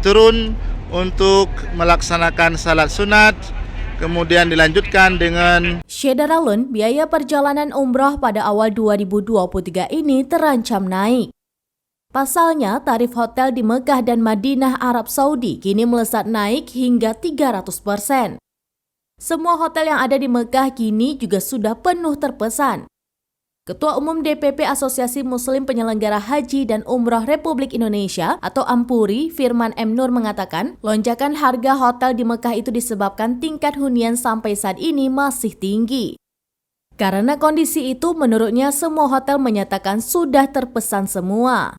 turun untuk melaksanakan salat sunat, kemudian dilanjutkan dengan Syederalun, biaya perjalanan umroh pada awal 2023 ini terancam naik. Pasalnya, tarif hotel di Mekah dan Madinah, Arab Saudi kini melesat naik hingga 300%. Semua hotel yang ada di Mekah kini juga sudah penuh terpesan. Ketua Umum DPP Asosiasi Muslim Penyelenggara Haji dan Umroh Republik Indonesia atau Ampuri, Firman M. Nur mengatakan, lonjakan harga hotel di Mekah itu disebabkan tingkat hunian sampai saat ini masih tinggi. Karena kondisi itu, menurutnya semua hotel menyatakan sudah terpesan semua.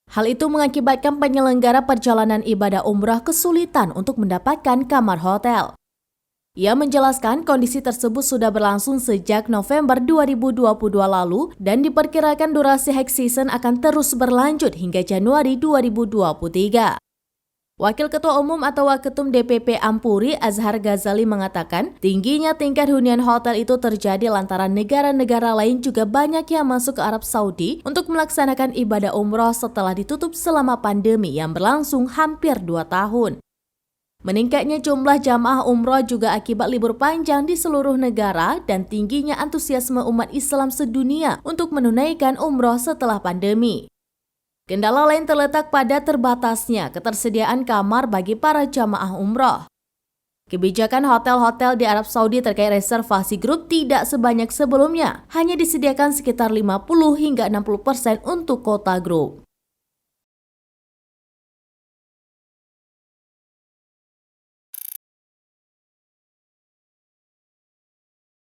Hal itu mengakibatkan penyelenggara perjalanan ibadah umrah kesulitan untuk mendapatkan kamar hotel. Ia menjelaskan kondisi tersebut sudah berlangsung sejak November 2022 lalu dan diperkirakan durasi high season akan terus berlanjut hingga Januari 2023. Wakil Ketua Umum atau Waketum DPP Ampuri, Azhar Ghazali mengatakan, tingginya tingkat hunian hotel itu terjadi lantaran negara-negara lain juga banyak yang masuk ke Arab Saudi untuk melaksanakan ibadah umroh setelah ditutup selama pandemi yang berlangsung hampir 2 tahun. Meningkatnya jumlah jamaah umroh juga akibat libur panjang di seluruh negara dan tingginya antusiasme umat Islam sedunia untuk menunaikan umroh setelah pandemi. Kendala lain terletak pada terbatasnya ketersediaan kamar bagi para jamaah umroh. Kebijakan hotel-hotel di Arab Saudi terkait reservasi grup tidak sebanyak sebelumnya, hanya disediakan sekitar 50 hingga 60% untuk kota grup.